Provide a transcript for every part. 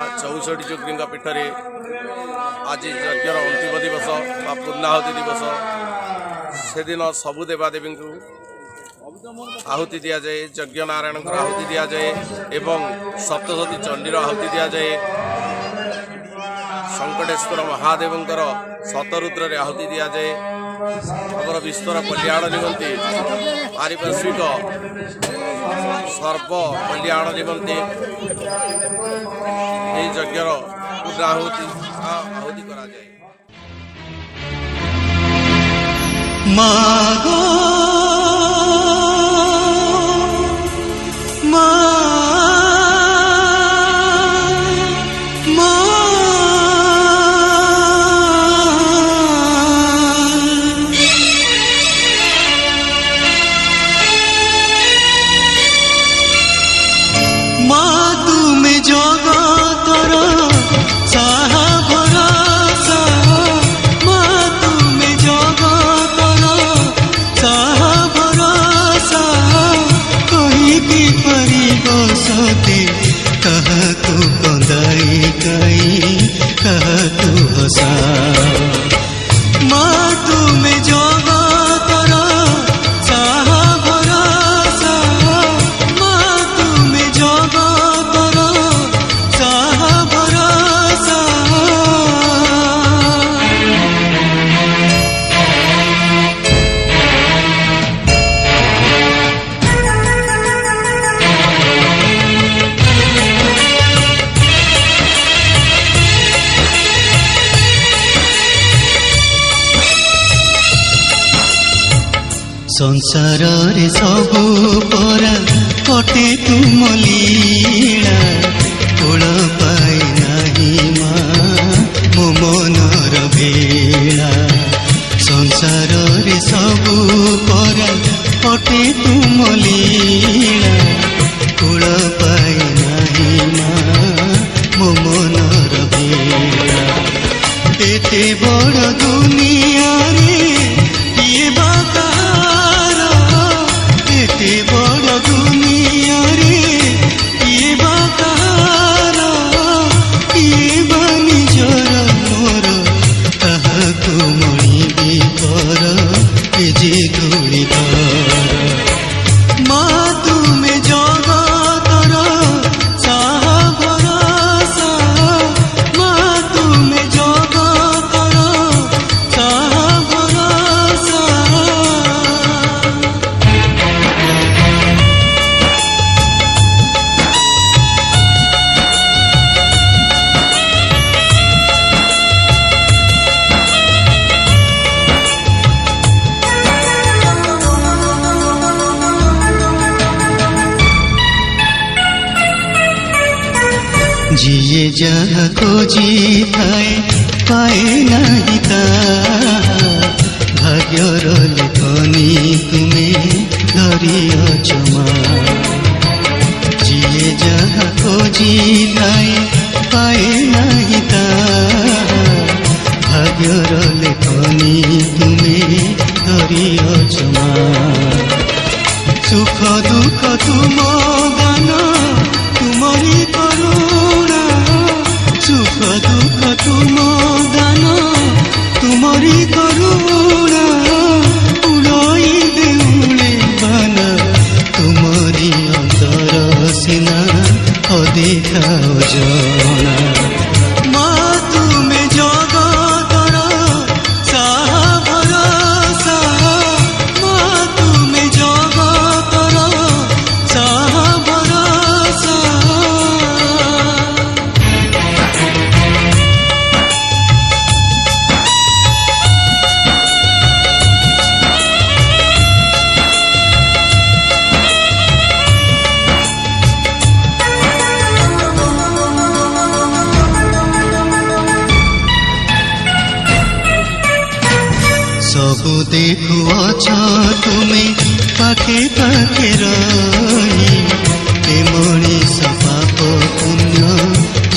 64 जोग्री पीठरे आज यज्ञर अंतिम दिवस बा पूर्णाहुति दिवस से दिन सबु देवादेवी को आहुति दि जाए। यज्ञ नारायण आहुति दि जाए एवं सप्तशती चंडीर आहुति दि जाए। संकटेश्वर महादेव शतरुद्र आहुति दि जाए। अगर विश्वर कल्याण निमंते पारिपार्श्विक सर्व कल्याण निमंते यज्ञर पूर्णाहुति आहुति करा जाए। मागो संसार रे सबु परा कटे तुम लीला कोल पाए नाही मो मनर भेला। संसार रे सबु परा कटे तुम लीला कोल पाए नाही मो मनर भेला। एते बड़ दुनिया रे ये बात बड़ दुनिया रे ये बाकार ये बानी जर मोर ताहाको मणिबी कर ए जे दूरी कर। मा तुमे जगतर साहा भरोसा मा तुमे जगतर साहा भरोसा। जिए जहाँ खोजी थाए पाए नहीं भाग्यर लेखनी तुम्हें धरियछ मा। जिए जहाँ खोजी थाए पाए नहीं भाग्यर लेखनी तुम्हें धरियछ मा। सुख दुख तुम गान तुमरी करुणा सुख दुख तुम दान तुमरी करुणा उड़ई देउले बाना तुमरी अंतर सिना अदेखा जना। मा तुमे जगतर साहा भरोसा मा तुमे जगतर साहा भरोसा। सबु देखुअछ तुमे पाखे पाखे रही ए मनीष पाप पुण्य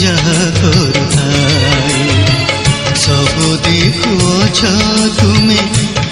जहा करुथाई। सबु देखुअछ तुमे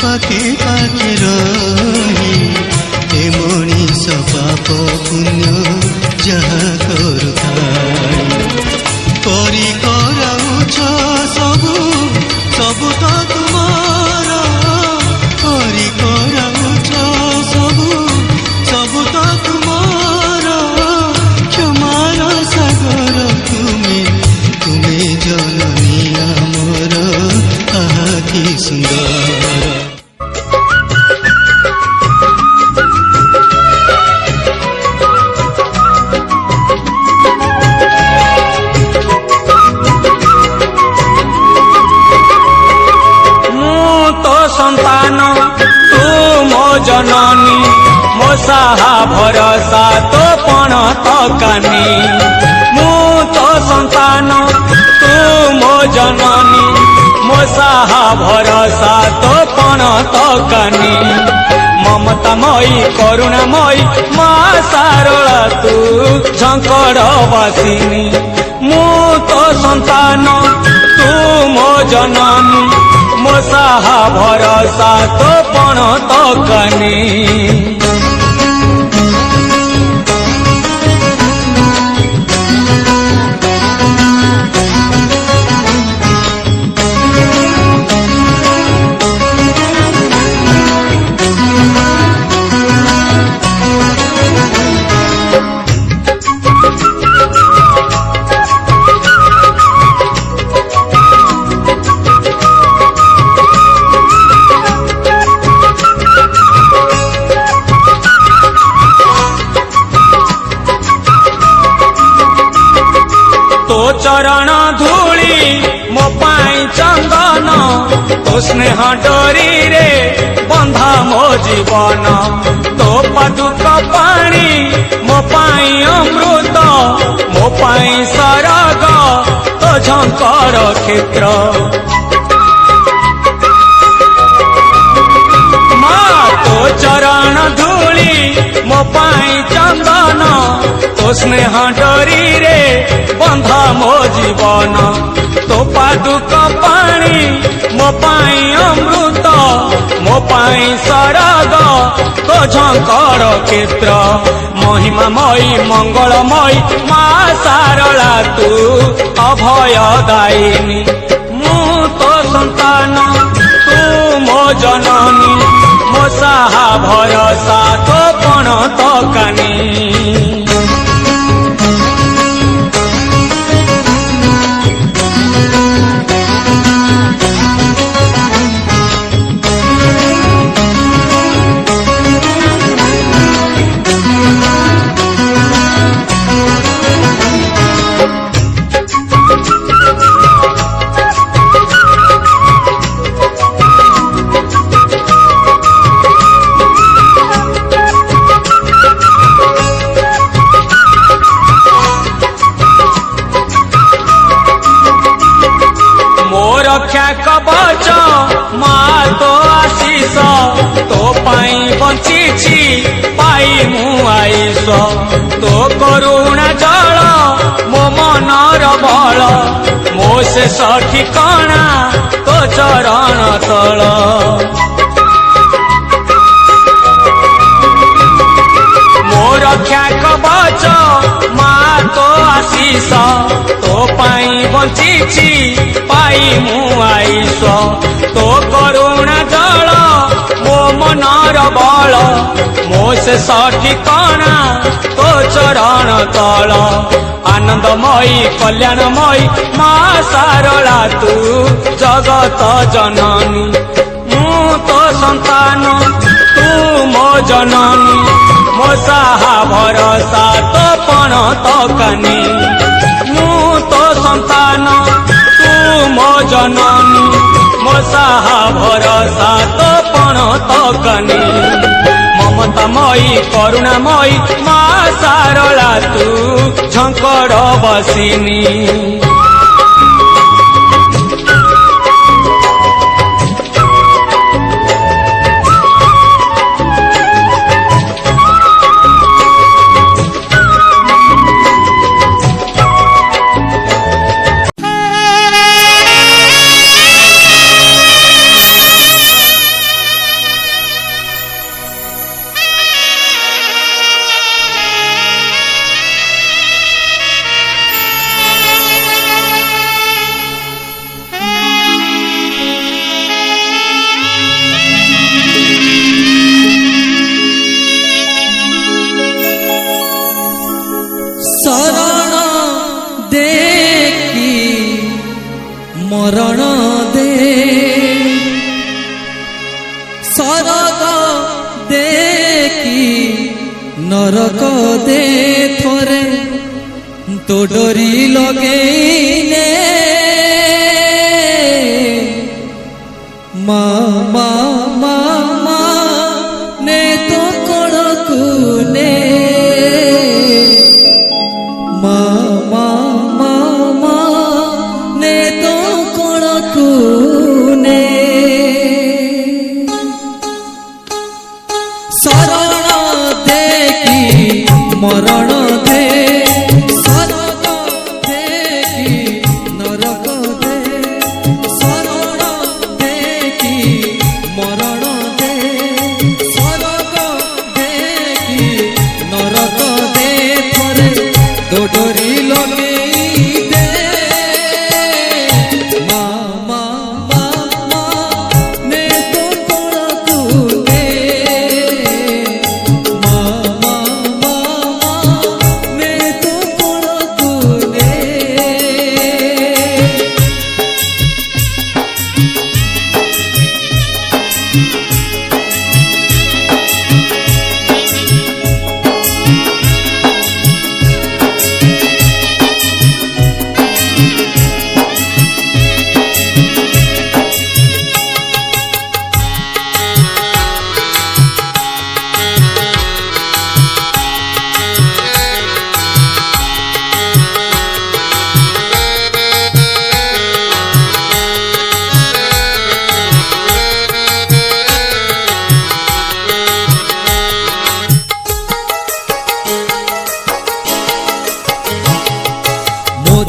पाखे पाखे रही ए मनीष पाप पुण्य जहा करुथाई। साहा भरोसा तो पण तो कानी मु तो संतान तू मो जननी मो साहा भरोसा तो पण तो कानी ममतामयी करुणामयी माँ सारला तू झंकड़ बासिनी मु तो संतान तू मो जननी मो साहा भरोसा तो पण तो कानी चरण धूली मो पाई चंदन तो स्नेह डोरी रे बंधा मो जीवन तो पादुक पानी मो पाई अमृत मो पाई सरग तो झंकर क्षेत्र माँ तो चरण धूली मो पाई चंदन तो स्नेह डोरी रे बंधा मो जीवन तो पादुक पानी मो पाई अमृत मो पाई सरग तो झंकर क्षेत्र महिमामयी मंगलमयी माँ सारला तू अभयदायिनी मु तो संतान तू मो जननी मो साहा भरोसा तो पण तो कानी रक्षा कवच माँ तो आशीष तो पाई बंची पाई मु आईस तो करुणा जल मो मनर बल मो शेष ठिकाना तो चरण तल मो रक्षा कवच माँ तो आशीष तो पाई बंची पाई मु आईस तो करुणा जल मो मनर बल मो शेष ठिकाना तो चरण तल आनंदमयी कल्याणमयी माँ सारला तू जगत जननी मु तो संतान तू मो जननी मो साहा भरोसा तो पण तो कानी मु तो संतान तू मो जननी मो साहा भरोसा तो पण तो कानी ममतामयी करुणामयी माँ सारला तू झंकड़ बासिनी मरण दे सरग देखी नरक दे थोरे तो डोरी लगेने मामा मामा ने तो कण को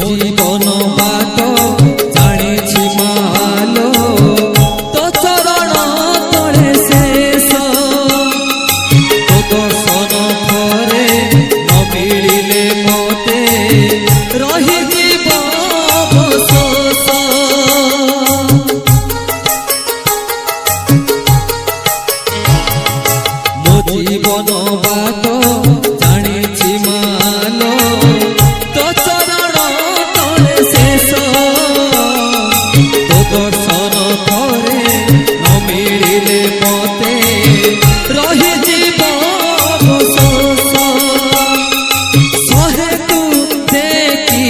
জীবন বাট জানিছি মালো তো চরণ তলে শেষ তো দর্শন থরে ন মিলিলে মতে রহিଯିব অবশোষ ମୋ ଜୀବନ ବାଟ ଜାଣିଛି ମାଲୋ ତୋ ଚରଣ ତଳେ ଶେଷ ତୋ ଦର୍ଶନ ଥରେ ନ ମିଳିଲେ ମତେ ରହିଯିବ ଅବଶୋଷ ଶହେ ତୁ ଦେଖି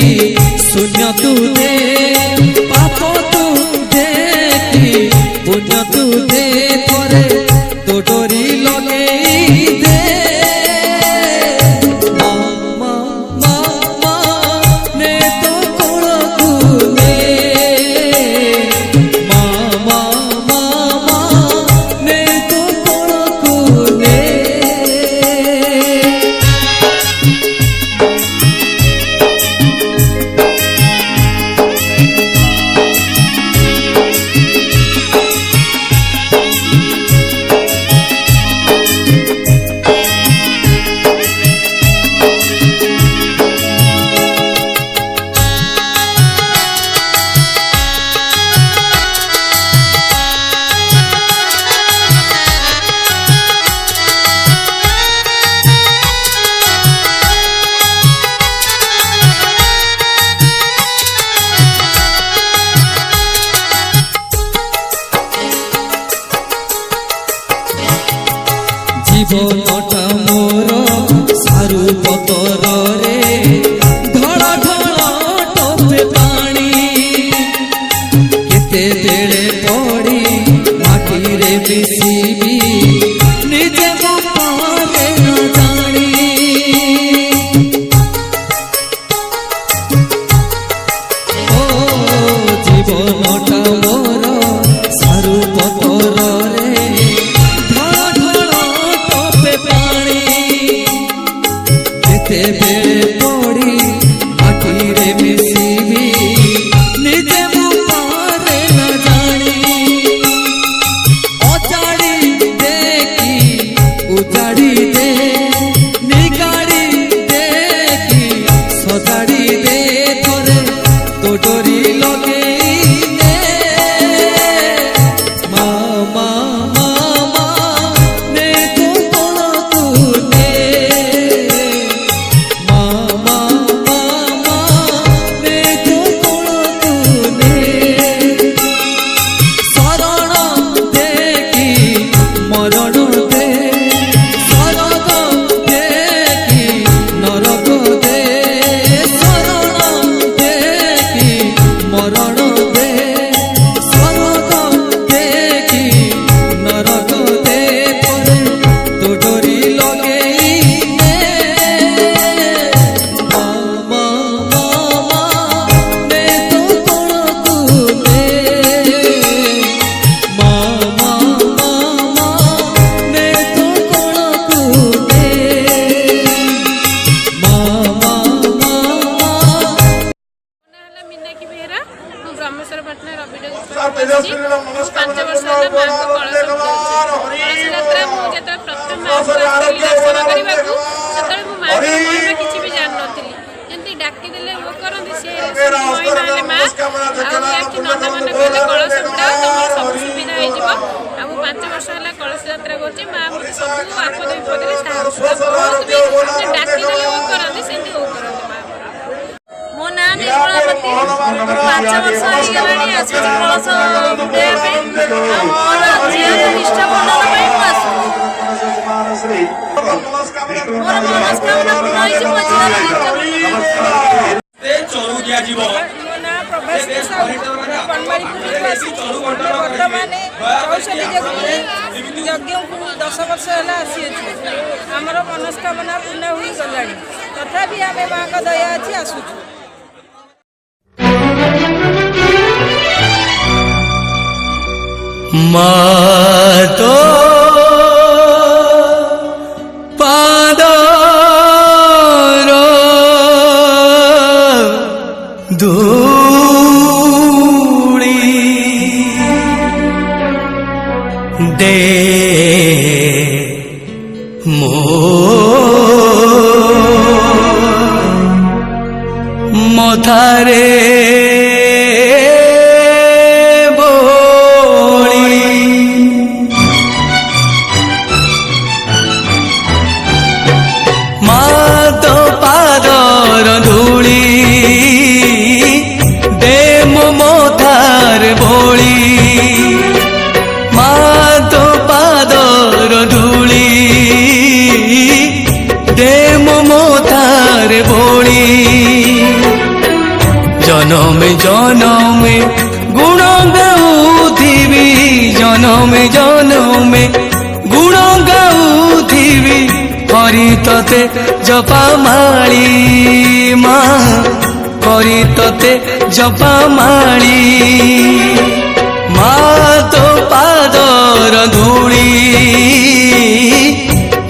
ଶୂନ୍ୟ ତୁ ଦେ ପାପ ତୁ ଦେଖି ପୁଣ୍ୟ ତୁ ଦେ ଥରେ तो डोरी लगे दे मामा मामा ने तो कोण तूने मामा मामा ने तो कोण तूने জীবনটা মোর সারু পতরে ধড়া ধড়া টপে পানি কেতেবেলে পড়ি মাটিরে মিশিবি নিজে গোপালে ন জানি ও জীবনটা মোর সারু পতরে বেড়ে পড়ি মাটিরে মিশিবি নিজে মুপারে না জানি অজাড়ি দেখি উজাড়ি দে নিগাড়ি দেখি সজাড়ি দে থরে তো ডোরি লগেই দে মামা মামা নে তো কোণ তুনে मामा मामा ने तो कोण तूने शरण देखी मरण दे स्वर्ग देखी नरक दे शरण देखी मरण दे स्वर्ग देखी नरक दे थोड़े तो डोरी लगेई दे मामा मामा ने तो कोण तूने मामा मामा ने तो कोण तूने मामा मामा ହେଲା ମିନାକ୍ଷୀ ବେହେରା ମୁଁ ବ୍ରହ୍ମେଶ୍ୱର ପାଟଣା ରବିଡ 5 ବର୍ଷ ହେଲା ମାଙ୍କ କଳସ ଯାତ୍ରା ମୁଁ ଯେତେବେଳେ ପ୍ରଥମ ମାଙ୍କୁ ଆସିଲି ଦର୍ଶନ କରିବାକୁ ସେତେବେଳେ ମୁଁ ମାଙ୍କ ମହିମା କିଛି ବି ଜାଣିନଥିଲି ଯେମିତି ଡାକିଦେଲେ ଓ କରନ୍ତି ସେ ମହିମା ହେଲେ ମା ଆଉ ଏଠି ନନ୍ଦାମାନେ କହିଲେ କଳସ ବୁଡ଼ାଅ ତମର ସବୁ ସୁବିଧା ହେଇଯିବ ଆଉ ମୁଁ 5 ବର୍ଷ ହେଲା କଳସ ଯାତ୍ରା କରୁଛି ମା ମୋତେ ସବୁ ଆପଦ ବିପଦରେ ସାହାଯ୍ୟ ବହୁତ ବି ଡାକିଦେଲେ ଓ କରନ୍ତି ସେମିତି ଓ କରନ୍ତି ମା ମୋ ନାଁ ନିର୍ମଳାପତି 5 ବର୍ଷ ହେଇଗଲାଣି ଆସୁଛି କଳସ ବୁଡ଼େଇବା ପାଇଁ ଆଉ ମୋର ଝିଅର ନିଷ୍ଠା ବନ୍ଧନ ପାଇଁ ମୁଁ ଆସୁଛି ମୋର ମନସ୍କାମନା ପୂର୍ଣ୍ଣ ହେଇଛି ମୋ ଝିଅର ଚରୁ ଦିଆଯିବ ମୋ ନାଁ ପ୍ରଭାସିନୀ ସାହୁ କନ୍ମାଳୀପୁରକୁ ଆସିଛି ବର୍ତ୍ତମାନ 64 ଯଜ୍ଞକୁ 10 ବର୍ଷ ହେଲା ଆସିଅଛୁ ଆମର ମନସ୍କାମନା ପୂର୍ଣ୍ଣ ହୋଇଗଲାଣି ତଥାପି ଆମେ ମାଙ୍କ ଦୟା ଅଛି ଆସୁଛୁ मातो पादर धूली दे मो मथारे जनमे जनमे गुण गाउथिबी जनमे जनमे गुण गाउथिबी हरि तते जपामाळी मा हरि तते जपामाळी मा तो पादर धूली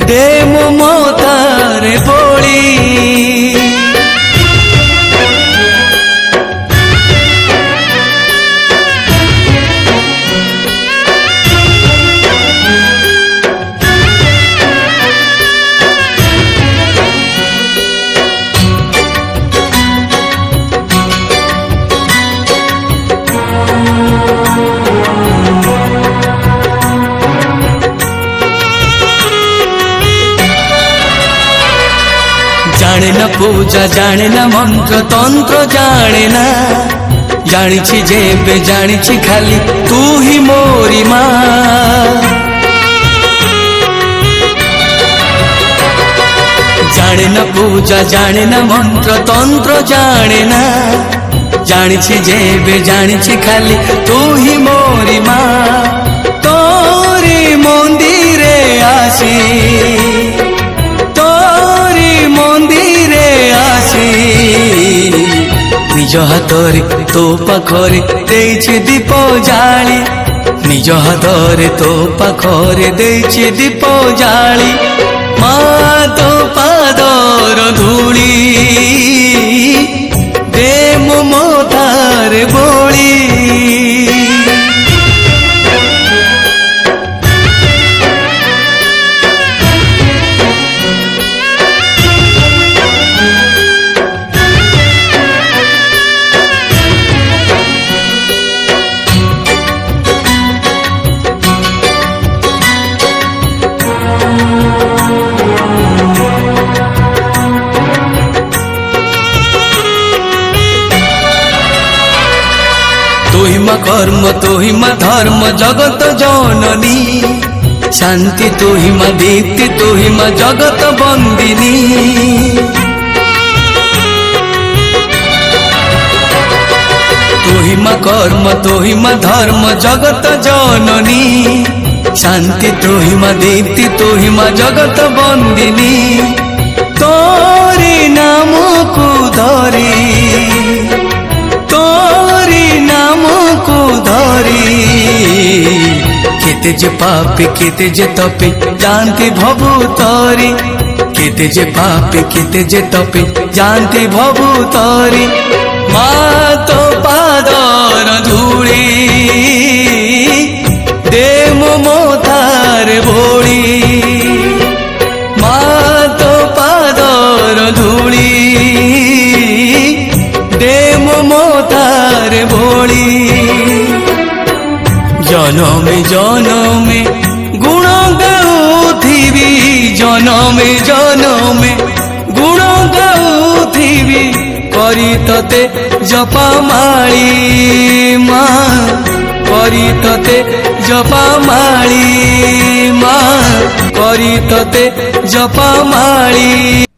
दे मो मथारे बोली जाने न पूजा जाने न मंत्र तंत्र जाने ना जानी जेबे जानी खाली तू ही मोरी माँ जाने न पूजा जाने न मंत्र तंत्र जाने ना जानी जेबे जानी खाली तू ही मोरी माँ तोरी मंदिरे आसी निज हाथरे तो पाखरे देइछि दीप जाली निज हाथरे तो पाखरे देइछि दीप जाली मा तो पादर धूली दे मो मथारे बोली तुहिमा कर्म तुहिमा धर्म जगत जननी शांति तुहिमा दीप्ति तुहिमा जगत बंदिनी तुहिमा कर्म तुहिमा धर्म जगत जननी शांति तुहिमा दीप्ति तुहिमा जगत बंदिनी तोरी नाम को धरी केते जे पापी केते जे तपे जानती भवुतरी केते जे पापी केते जे तपे जानती भवुतरी मा तो पादर धूली दे मो मथारे बोली मा तो पादर धूली दे मो मथारे बोली जनमे जनमे गुण गाउथिबी जनमे जनमे गुण गाउथिबी करी तते जपामाळी मा करी तते जपामाळी मा करी तते जपामाळी।